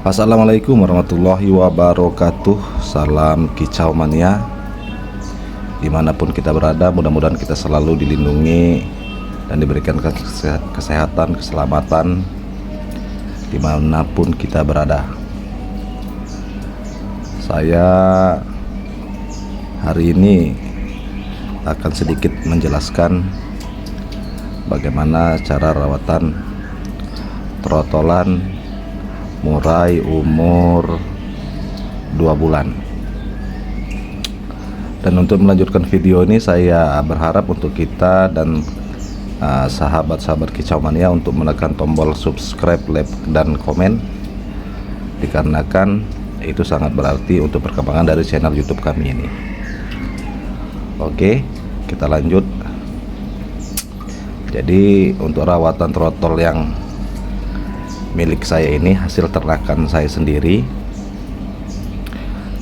Assalamualaikum warahmatullahi wabarakatuh. Salam kicau mania. Dimanapun kita berada, mudah-mudahan kita selalu dilindungi dan diberikan kesehatan, keselamatan dimanapun kita berada. Saya hari ini akan sedikit menjelaskan bagaimana cara rawatan trotolan murai umur 2 bulan. Dan untuk melanjutkan video ini, saya berharap untuk kita dan sahabat-sahabat kicau mania untuk menekan tombol subscribe, like, dan komen, dikarenakan itu sangat berarti untuk perkembangan dari channel YouTube kami ini. Oke, kita lanjut. Jadi untuk rawatan trotol yang milik saya ini, hasil ternakan saya sendiri,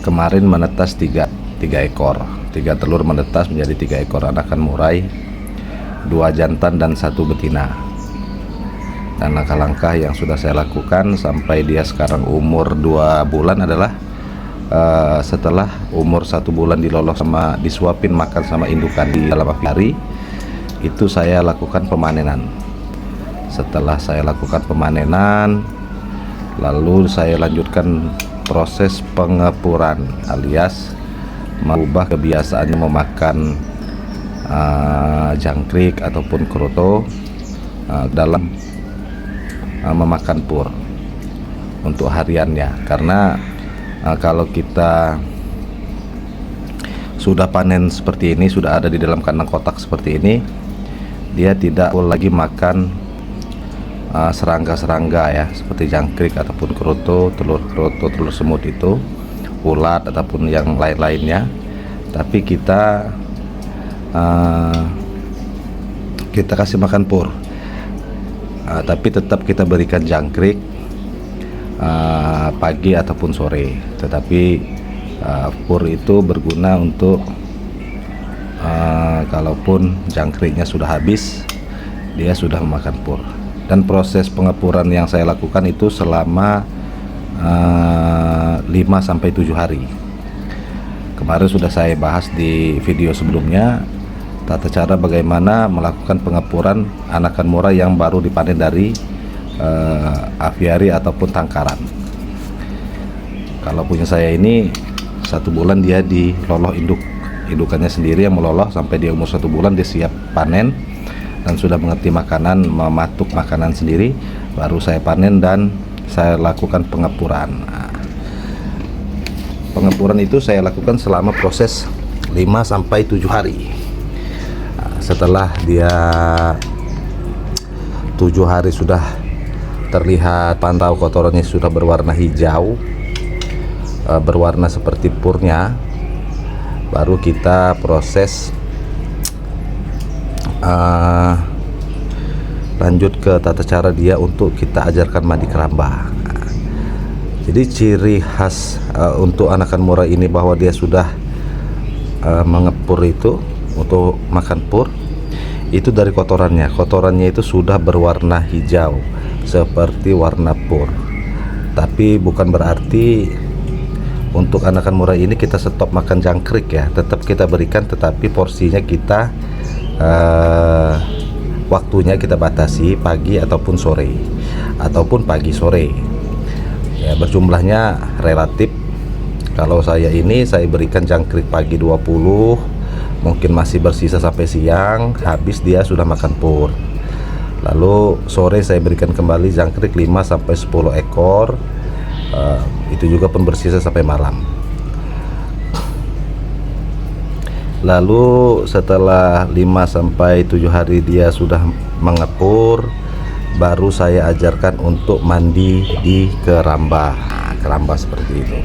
kemarin menetas 3 ekor, 3 telur menetas menjadi 3 ekor anakan murai, 2 jantan dan 1 betina. Dan langkah-langkah yang sudah saya lakukan sampai dia sekarang umur 2 bulan adalah setelah umur 1 bulan dilolos sama disuapin makan sama indukan di dalam aviari, itu saya lakukan pemanenan. Setelah saya lakukan pemanenan, lalu saya lanjutkan proses pengepuran, alias mengubah kebiasaannya memakan jangkrik ataupun kroto dalam memakan pur untuk hariannya. Karena kalau kita sudah panen seperti ini, sudah ada di dalam kandang kotak seperti ini, dia tidak lagi makan serangga-serangga ya, seperti jangkrik ataupun kroto, telur semut itu, ulat ataupun yang lain-lainnya. Tapi kita kasih makan pur, tapi tetap kita berikan jangkrik pagi ataupun sore. Tetapi pur itu berguna untuk kalaupun jangkriknya sudah habis, dia sudah memakan pur. Dan proses pengepuran yang saya lakukan itu selama 5-7 hari. Kemarin sudah saya bahas di video sebelumnya tata cara bagaimana melakukan pengepuran anakan murai yang baru dipanen dari aviari ataupun tangkaran. Kalau punya saya ini 1 bulan dia diloloh indukannya sendiri yang meloloh sampai dia umur 1 bulan dia siap panen dan sudah mengerti makanan, mematuk makanan sendiri, baru saya panen dan saya lakukan pengepuran. Pengepuran itu saya lakukan selama proses 5-7 hari. Setelah dia 7 hari sudah terlihat pantau kotorannya sudah berwarna hijau, berwarna seperti purnya, baru kita proses lanjut ke tata cara dia untuk kita ajarkan mandi keramba. Jadi ciri khas untuk anakan murai ini bahwa dia sudah mengepur itu untuk makan pur itu dari kotorannya. Kotorannya itu sudah berwarna hijau seperti warna pur. Tapi bukan berarti untuk anakan murai ini kita stop makan jangkrik ya. Tetap kita berikan, tetapi porsinya kita waktunya kita batasi pagi ataupun sore, ataupun pagi sore ya, berjumlahnya relatif. Kalau saya ini saya berikan jangkrik pagi 20, mungkin masih bersisa sampai siang, habis dia sudah makan pur. Lalu sore saya berikan kembali jangkrik 5-10 ekor, itu juga pun bersisa sampai malam. Lalu setelah 5-7 hari dia sudah mengepur, baru saya ajarkan untuk mandi di keramba. Keramba seperti itu,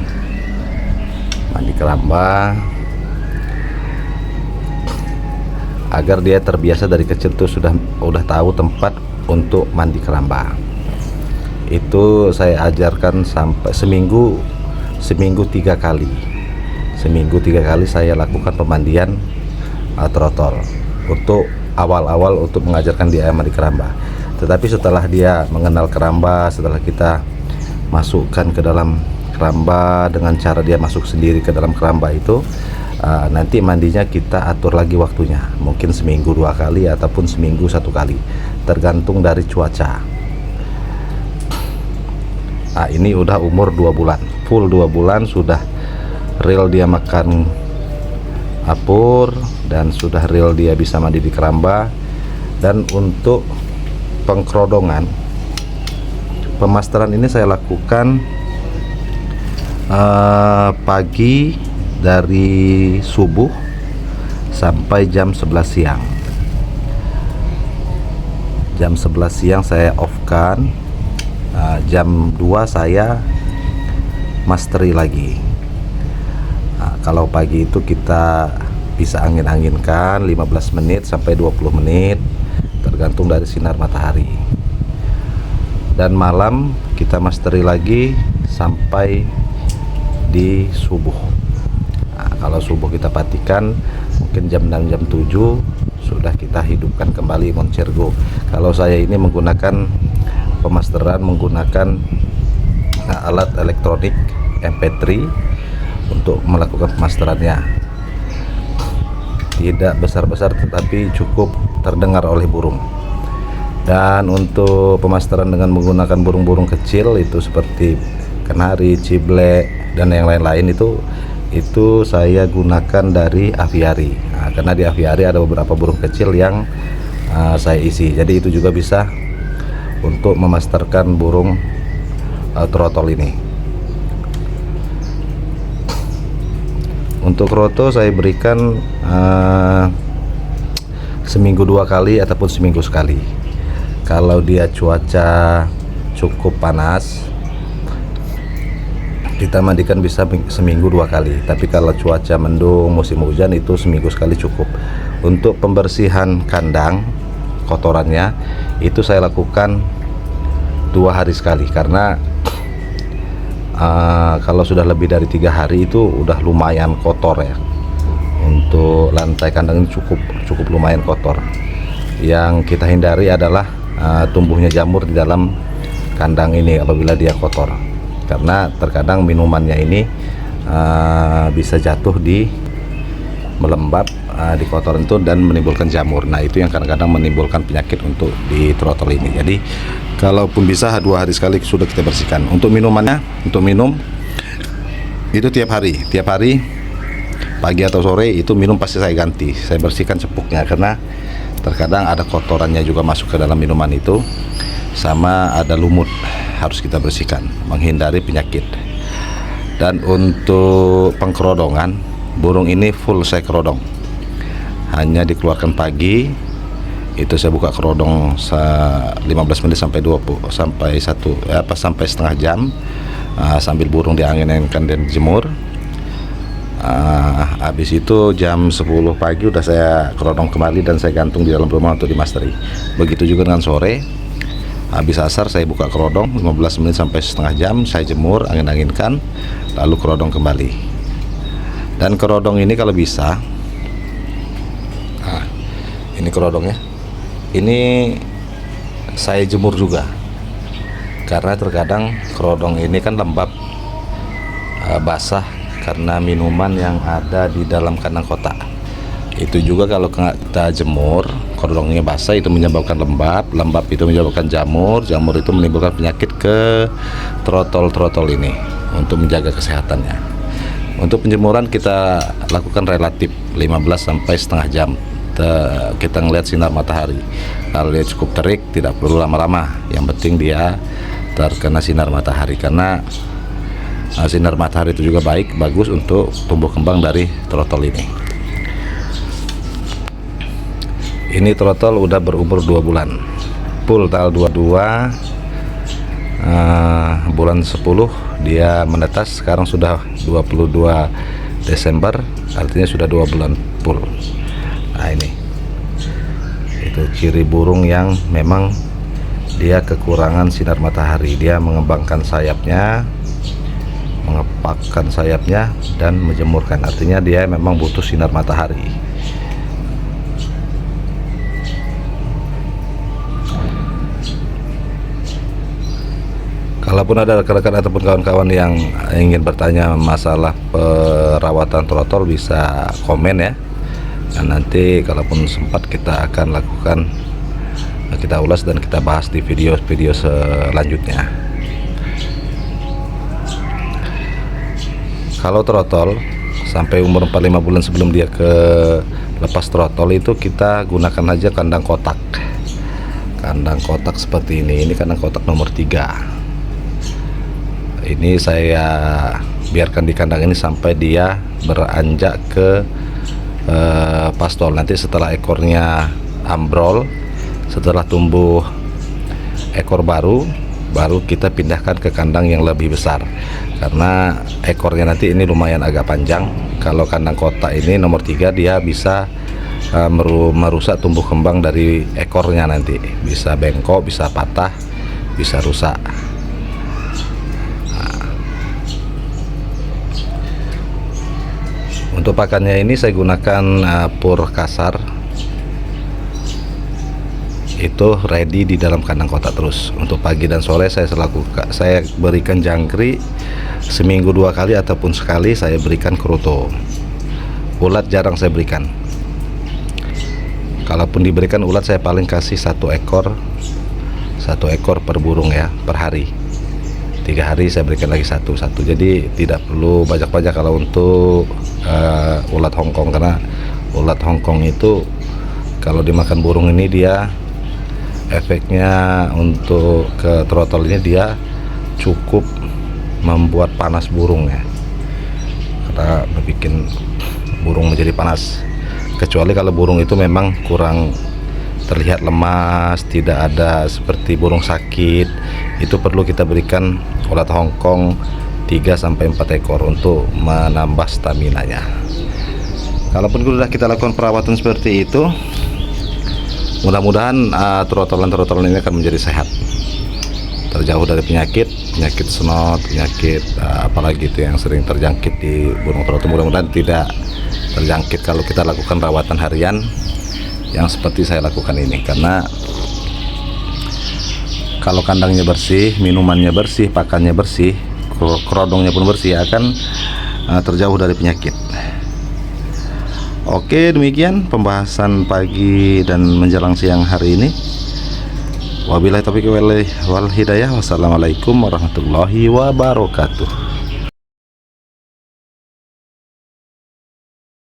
mandi keramba agar dia terbiasa dari kecil tuh sudah tahu tempat untuk mandi keramba. Itu saya ajarkan sampai seminggu 3 kali. Seminggu 3 kali saya lakukan pemandian trotol untuk awal-awal untuk mengajarkan dia mandi keramba. Tetapi setelah dia mengenal keramba, setelah kita masukkan ke dalam keramba dengan cara dia masuk sendiri ke dalam keramba itu. Nanti mandinya kita atur lagi waktunya, mungkin seminggu 2 kali ataupun seminggu 1 kali, tergantung dari cuaca. Ini udah umur 2 bulan, full 2 bulan, sudah real dia makan apur dan sudah real dia bisa mandi di keramba. Dan untuk pengkerodongan, pemasteran ini saya lakukan pagi dari subuh sampai jam 11 siang. Jam 11 siang saya off kan, jam 2 saya masteri lagi. Kalau pagi itu kita bisa angin-anginkan 15 menit sampai 20 menit tergantung dari sinar matahari. Dan malam kita masteri lagi sampai di subuh. Kalau subuh kita patikan, mungkin jam 6 jam 7 sudah kita hidupkan kembali Moncergo. Kalau saya ini menggunakan pemasteran menggunakan alat elektronik MP3 untuk melakukan pemasterannya. Tidak besar-besar tetapi cukup terdengar oleh burung. Dan untuk pemasteran dengan menggunakan burung-burung kecil itu seperti kenari, ciblek dan yang lain-lain itu saya gunakan dari aviari. Karena di aviari ada beberapa burung kecil yang saya isi, jadi itu juga bisa untuk memasterkan burung trotol ini. Untuk roto saya berikan seminggu 2 kali ataupun seminggu sekali. Kalau dia cuaca cukup panas, kita mandikan bisa seminggu 2 kali. Tapi kalau cuaca mendung, musim hujan, itu seminggu sekali cukup. Untuk pembersihan kandang, kotorannya itu saya lakukan 2 hari sekali. Karena kalau sudah lebih dari 3 hari itu udah lumayan kotor ya. Untuk lantai kandang ini cukup lumayan kotor. Yang kita hindari adalah tumbuhnya jamur di dalam kandang ini apabila dia kotor. Karena terkadang minumannya ini bisa jatuh melembab di kotoran itu dan menimbulkan jamur. Nah itu yang kadang-kadang menimbulkan penyakit untuk di trotol ini. Jadi kalaupun bisa 2 hari sekali sudah kita bersihkan. Untuk minumannya, untuk minum itu tiap hari pagi atau sore itu minum pasti saya ganti, saya bersihkan cepuknya. Karena terkadang ada kotorannya juga masuk ke dalam minuman itu, sama ada lumut, harus kita bersihkan menghindari penyakit. Dan untuk pengkerodongan, burung ini full saya kerodong, hanya dikeluarkan pagi itu saya buka kerodong 15 menit sampai 20 sampai setengah jam, sambil burung diangin-anginkan dan dijemur. Habis itu jam 10 pagi udah saya kerodong kembali dan saya gantung di dalam rumah untuk dimasteri. Begitu juga dengan sore. Habis asar saya buka kerodong 15 menit sampai setengah jam, saya jemur, angin-anginkan, lalu kerodong kembali. Dan kerodong ini kalau bisa, ini kerodongnya, ini saya jemur juga. Karena terkadang kerodong ini kan lembab, basah karena minuman yang ada di dalam kandang kotak. Itu juga kalau kita jemur, kerodongnya basah, itu menyebabkan lembab itu menyebabkan jamur itu menimbulkan penyakit ke trotol ini. Untuk menjaga kesehatannya, untuk penjemuran kita lakukan relatif 15 sampai setengah jam. Kita ngelihat sinar matahari, kalau dia cukup terik tidak perlu lama-lama, yang penting dia terkena sinar matahari. Karena sinar matahari itu juga bagus untuk tumbuh kembang dari trotol ini. Ini trotol udah berumur 2 bulan, full tanggal 22 bulan 10 dia menetas. Sekarang sudah 22 Desember, artinya sudah 2 bulan full. Nah ini itu ciri burung yang memang dia kekurangan sinar matahari. Dia mengembangkan sayapnya, mengepakkan sayapnya dan menjemurkan, artinya dia memang butuh sinar matahari. Kalaupun ada rekan-rekan ataupun kawan-kawan yang ingin bertanya masalah perawatan trotol, bisa komen ya. Dan nanti kalaupun sempat kita akan lakukan, kita ulas dan kita bahas di video-video selanjutnya. Kalau trotol sampai umur 45 bulan sebelum dia ke lepas trotol itu kita gunakan aja kandang kotak. Kandang kotak seperti ini kandang kotak nomor 3. Ini saya biarkan di kandang ini sampai dia beranjak ke pastol. Nanti setelah ekornya ambrol, setelah tumbuh ekor baru kita pindahkan ke kandang yang lebih besar, karena ekornya nanti ini lumayan agak panjang. Kalau kandang kotak ini nomor 3 dia bisa merusak tumbuh kembang dari ekornya, nanti bisa bengkok, bisa patah, bisa rusak. Untuk pakannya ini saya gunakan pur kasar, itu ready di dalam kandang kotak terus. Untuk pagi dan sore saya berikan jangkrik seminggu 2 kali ataupun sekali saya berikan keruto. Ulat jarang saya berikan. Kalaupun diberikan ulat, saya paling kasih 1 ekor per burung ya, per hari. 3 hari saya berikan lagi satu. Jadi tidak perlu banyak-banyak kalau untuk ulat Hongkong, karena ulat Hongkong itu kalau dimakan burung ini dia efeknya untuk ke trotol ini dia cukup membuat panas burung ya, karena bikin burung menjadi panas. Kecuali kalau burung itu memang kurang terlihat lemas, tidak ada seperti burung sakit, itu perlu kita berikan ulat Hongkong 3-4 ekor untuk menambah stamina-nya. Kalaupun sudah kita lakukan perawatan seperti itu, mudah-mudahan trotolan-trotolan ini akan menjadi sehat, terjauh dari penyakit snot, penyakit apalagi itu yang sering terjangkit di burung trotol. Mudah-mudahan tidak terjangkit kalau kita lakukan perawatan harian yang seperti saya lakukan ini, karena kalau kandangnya bersih, minumannya bersih, pakannya bersih, kerodongnya pun bersih, akan terjauh dari penyakit. Oke, demikian pembahasan pagi dan menjelang siang hari ini. Wabillahi taufiq wal hidayah. Wassalamualaikum warahmatullahi wabarakatuh.